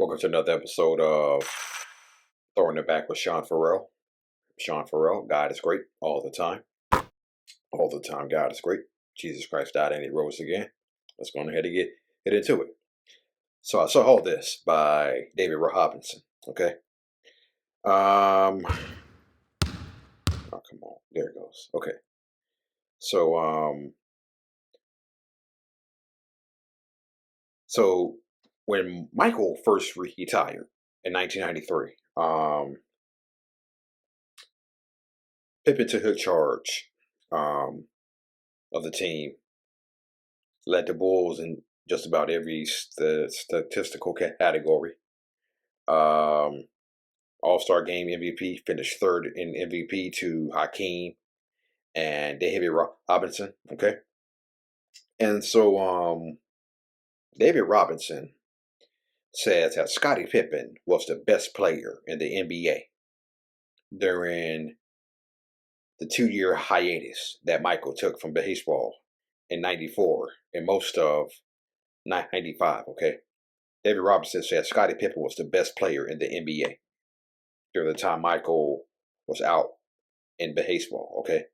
Welcome to another episode of Throwing It Back with Sean Farrell. Sean Farrell, God is great all the time. All the time, God is great. Jesus Christ died and he rose again. Let's go ahead and get into it. So I saw all this by David Robinson. Okay. Oh, come on. There it goes. Okay. So when Michael first retired in 1993, Pippen took charge of the team, led the Bulls in just about every statistical category. All-Star Game MVP, finished third in MVP to Hakeem and David Robinson. Okay, and so David Robinson says that Scottie Pippen was the best player in the NBA during the 2-year hiatus that Michael took from baseball in '94 and most of '95. Okay, David Robinson said Scottie Pippen was the best player in the NBA during the time Michael was out in baseball. Okay.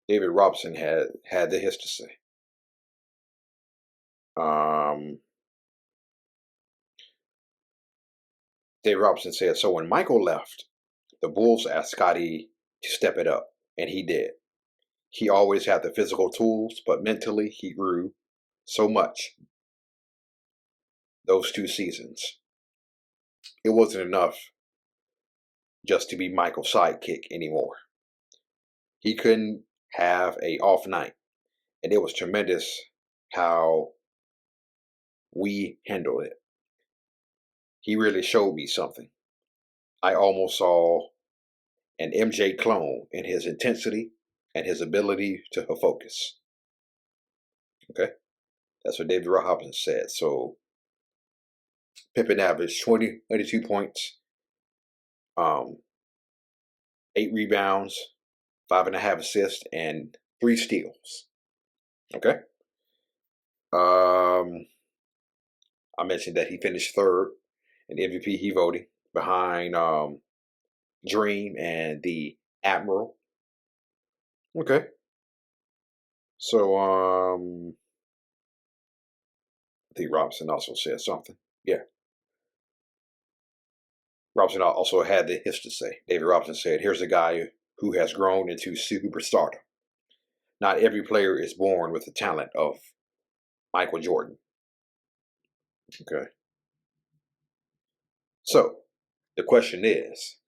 David Robinson had this to say. David Robinson said, so when Michael left, the Bulls asked Scottie to step it up, and he did. He always had the physical tools, but mentally he grew so much those 2 seasons. It wasn't enough just to be Michael's sidekick anymore. He couldn't have a off night, and it was tremendous how we handled it. He really showed me something. I almost saw an MJ clone in his intensity and his ability to focus. Okay, that's what David Robinson said. So Pippen averaged 22 points, 8 rebounds, 5.5 assists, and 3 steals. Okay. I mentioned that he finished third in MVP voting behind Dream and the Admiral. Okay. So I think Robinson also said something. Yeah. Robinson also had this to say. David Robinson said, here's a guy who has grown into superstardom. Not every player is born with the talent of Michael Jordan. Okay. So the question is,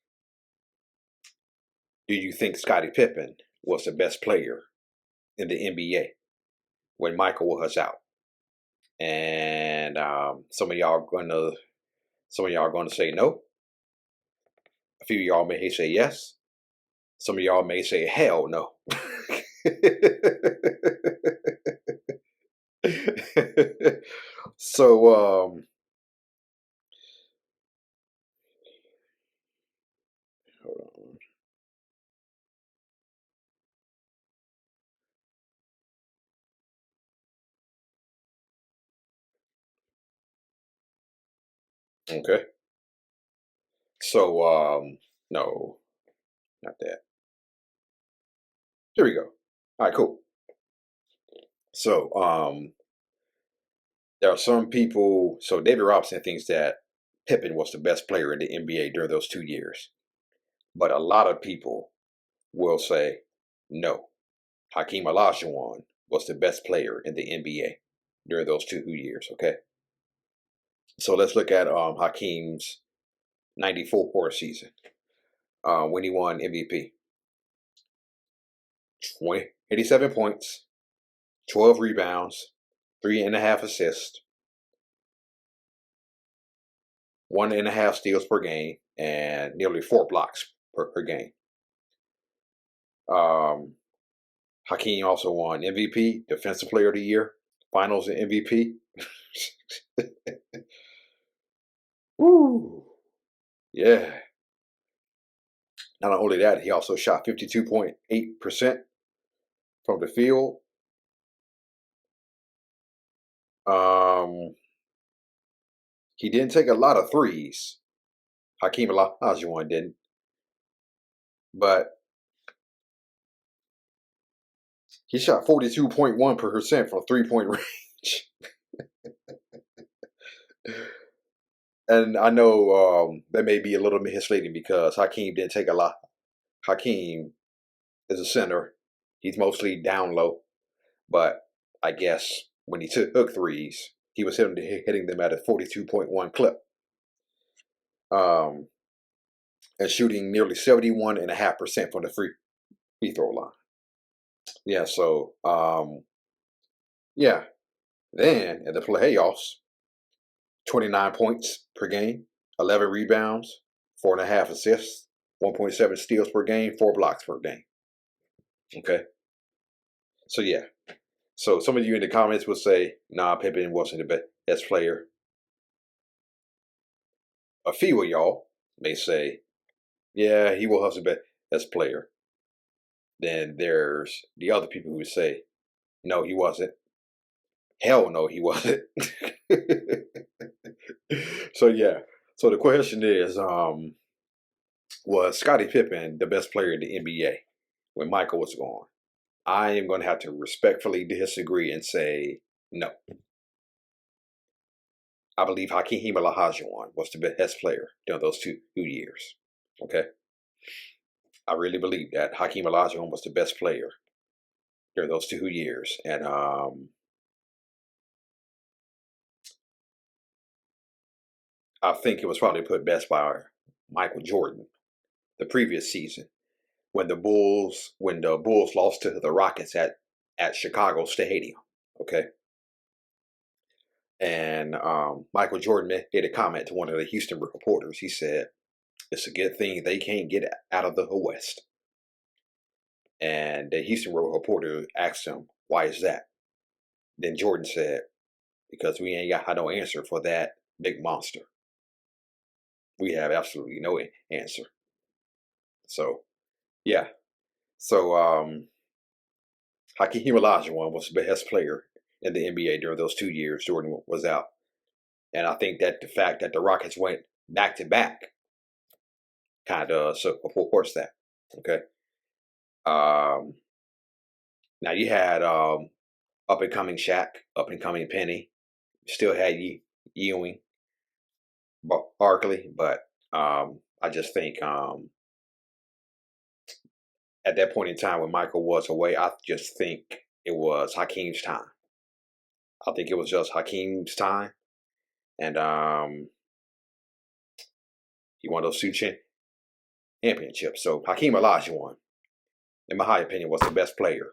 do you think Scottie Pippen was the best player in the NBA when Michael was out? And some of y'all are going to say no. A few of y'all may say yes. Some of y'all may say hell no. So hold on. Okay. So no, not that. Here we go. All right, cool. So there are some people. So David Robinson thinks that Pippen was the best player in the NBA during those 2 years, but a lot of people will say no. Hakeem Olajuwon was the best player in the NBA during those 2 years. Okay. So let's look at Hakeem's '94 season when he won MVP. 87 points, 12 rebounds, 3.5 assists, 1.5 steals per game, and nearly 4 blocks per game. Hakeem also won MVP, Defensive Player of the Year, Finals MVP. Woo! Yeah. Not only that, he also shot 52.8% from the field, Um, he didn't take a lot of threes. Hakeem Olajuwon didn't, but he shot 42.1% from 3-point range. And I know that may be a little misleading because Hakeem didn't take a lot. Hakeem is a center. He's mostly down low, but I guess when he took threes, he was hitting them at a 42.1 clip, um, and shooting nearly 71.5% from the free throw line. Yeah, so yeah. Then in the playoffs, 29 points per game, 11 rebounds, 4.5 assists, 1.7 steals per game, 4 blocks per game. Okay. So yeah. So some of you in the comments will say, nah, Pippen wasn't the best player. A few of y'all may say, yeah, he was the best player. Then there's the other people who say, no, he wasn't. Hell no, he wasn't. So yeah. So the question is, was Scottie Pippen the best player in the NBA when Michael was gone? I am going to have to respectfully disagree and say no. I believe Hakeem Olajuwon was the best player during those two years. Okay, I really believe that Hakeem Olajuwon was the best player during those 2 years, and I think it was probably put best by Michael Jordan the previous season when the Bulls lost to the Rockets at Chicago Stadium. Okay. And Michael Jordan made a comment to one of the Houston reporters. He said, it's a good thing they can't get out of the West. And the Houston reporter asked him, why is that? Then Jordan said, because we ain't got no answer for that big monster. We have absolutely no answer. So, yeah. So, Hakeem Olajuwon was the best player in the NBA during those 2 years Jordan was out. And I think that the fact that the Rockets went back to back kind of supports that. Okay. Um, Now you had up and coming Shaq, up and coming Penny, still had Ewing, Barkley, but I just think at that point in time when Michael was away, I just think it was Hakeem's time. I think it was just Hakeem's time, and he won those two championships. So Hakeem Olajuwon, in my high opinion, was the best player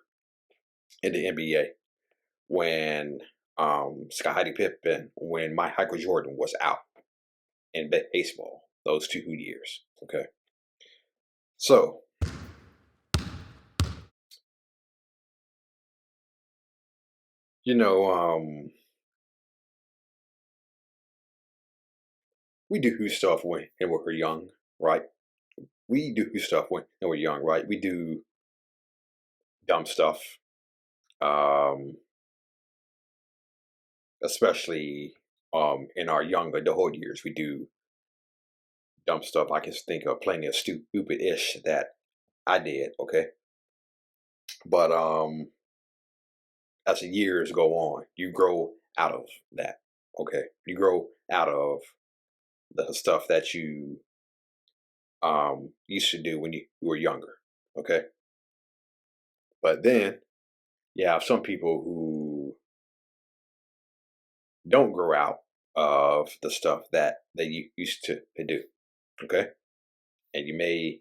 in the NBA when Scottie Pippen, when Michael Jordan was out in baseball those 2 years. Okay. So, you know, we do stuff when we're young, right? We do stuff when we're young, right? We do dumb stuff, um, especially in our young adult years. We do dumb stuff. I can think of plenty of stupid-ish that I did, okay? But as the years go on, you grow out of that, okay? You grow out of the stuff that you used to do when you were younger, okay? But then you have some people who don't grow out of the stuff that they used to do, okay? And you may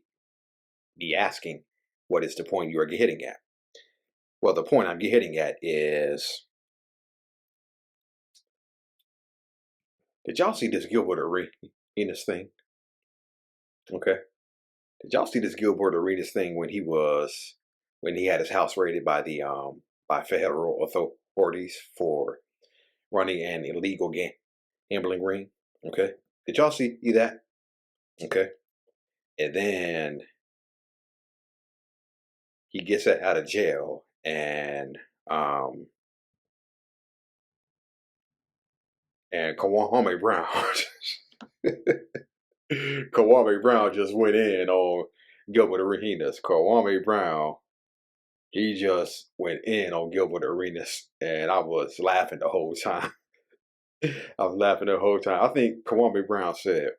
be asking, what is the point you are getting at? Well, the point I'm getting at is, did y'all see this Gilbert Arenas thing? Okay. Did y'all see this Gilbert Arenas thing when he had his house raided by the by federal authorities for running an illegal gambling ring? Okay. Did y'all see that? Okay. And then he gets out of jail and and Kwame Brown, Kwame Brown just went in on Gilbert Arenas. Kwame Brown, he just went in on Gilbert Arenas, and I was laughing the whole time. I was laughing the whole time. I think Kwame Brown said,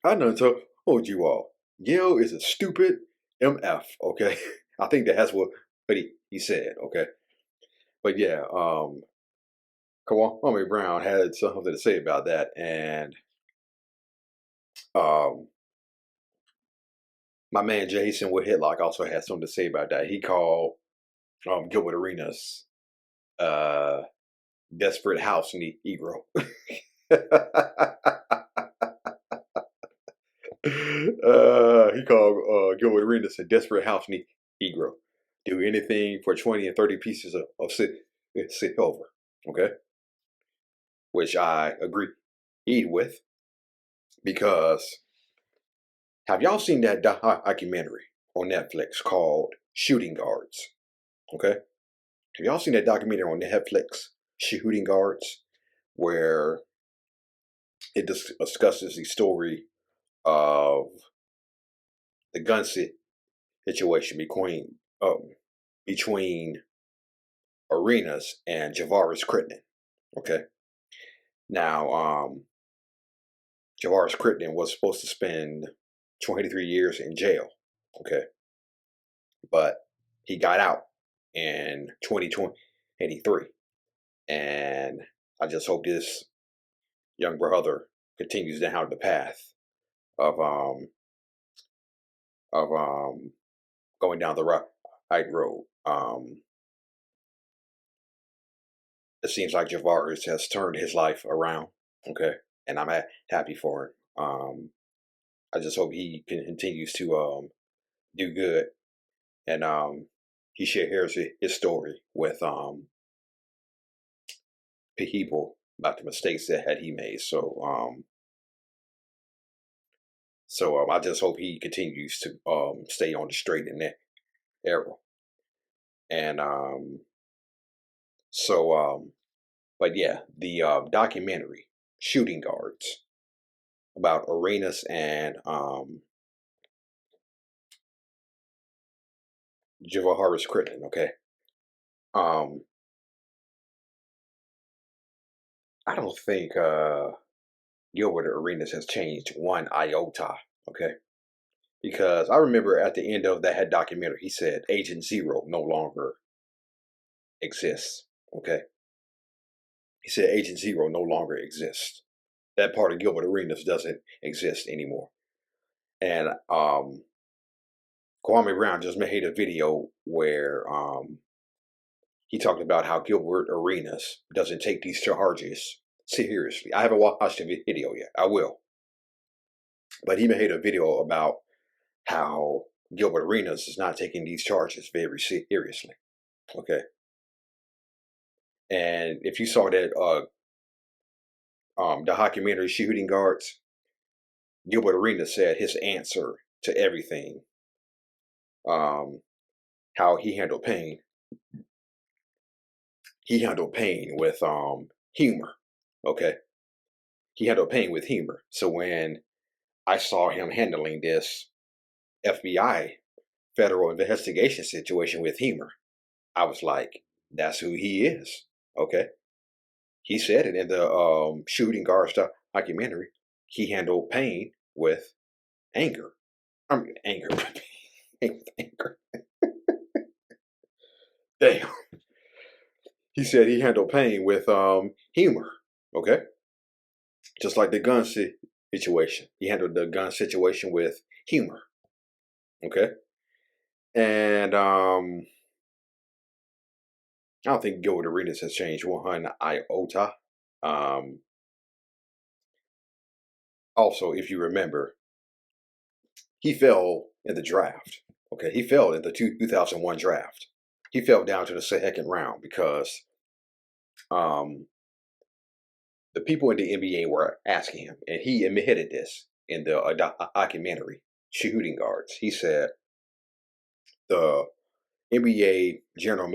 "I done told you all, Gil is a stupid MF." Okay, I think that's what he said. Okay, but yeah, Kwame Brown had something to say about that, and um, my man Jason with Hitlock also had something to say about that. He called Gilbert Arenas uh, desperate house Negro. He called Gilbert Arenas a desperate house Negro. Do anything for 20 and 30 pieces of silver. Okay, which I agree with, because have y'all seen that documentary on Netflix called Shooting Guards? Okay, have y'all seen that documentary on Netflix, Shooting Guards, where it discusses the story of the gun situation between Arenas and Javaris Crittendon? Okay, now Javaris Crittendon was supposed to spend 23 years in jail. Okay, but he got out in 2023, and I just hope this young brother continues down the path of of going down the right road. It seems like Javaris has turned his life around. Okay, and I'm happy for him. I just hope he continues to do good, and he shares his story with people about the mistakes that he made. So I just hope he continues to stay on the straight and narrow. And so but yeah, the documentary Shooting Guards about Arenas and Javaris Crittendon. Okay, um, I don't think Gilbert Arenas has changed one iota. Okay, because I remember at the end of that documentary, he said Agent Zero no longer exists. Okay, he said Agent Zero no longer exists. That part of Gilbert Arenas doesn't exist anymore. And Kwame Brown just made a video where he talked about how Gilbert Arenas doesn't take these charges seriously. I haven't watched the video yet. I will. But he made a video about how Gilbert Arenas is not taking these charges very seriously. Okay. And if you saw that the documentary Shooting Guards, Gilbert Arenas said his answer to everything, how he handled pain. He handled pain with humor. Okay. He handled pain with humor. So when I saw him handling this FBI federal investigation situation with humor, I was like, that's who he is. Okay. He said it in the Shooting Guards documentary. He handled pain with anger. I mean, anger. Anger. Damn. He said he handled pain with humor. Okay. Just like the gun situation. He handled the gun situation with humor. Okay. And I don't think Gilbert Arenas has changed one iota. Um, Also, if you remember, he fell in the draft. Okay, he fell in the 2001 draft. He fell down to the second round because um, the people in the NBA were asking him, and he admitted this in the documentary Shooting Guards. He said the NBA general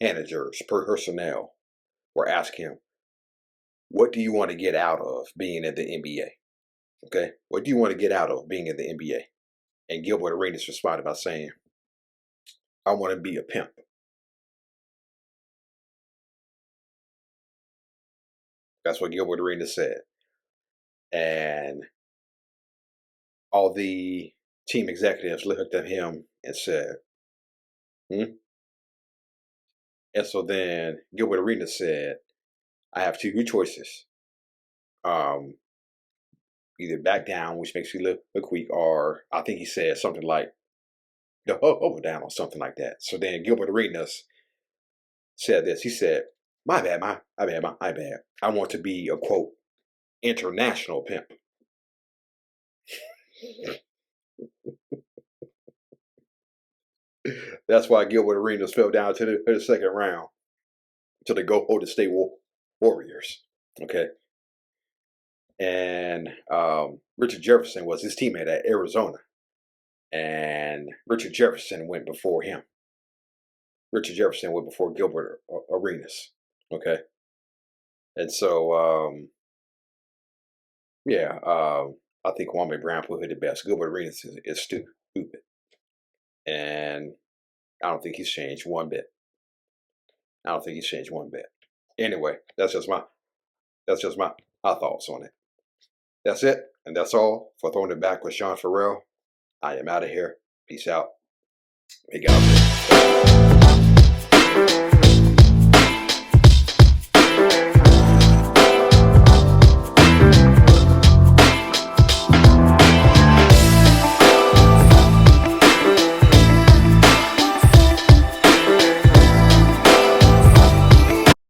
managers, personnel, were asking him, what do you want to get out of being in the NBA? Okay, what do you want to get out of being in the NBA? And Gilbert Arenas responded by saying, I want to be a pimp. That's what Gilbert Arenas said. And all the team executives looked at him and said, hmm? And so then Gilbert Arenas said, I have two choices. Either back down, which makes you look weak, or I think he said something like the over down or something like that. So then Gilbert Arenas said this. He said, my bad. I want to be a, quote, international pimp. That's why Gilbert Arenas fell down to the second round to the Golden State Warriors. Okay. And Richard Jefferson was his teammate at Arizona. And Richard Jefferson went before him. Richard Jefferson went before Gilbert Arenas. Okay. And so, I think Kwame Brown put it the best. Gilbert Arenas is stupid. And I don't think he's changed one bit. Anyway, that's just my thoughts on it. That's it. And that's all for Throwing It Back with Sean Farrell. I am out of here. Peace out. May God bless.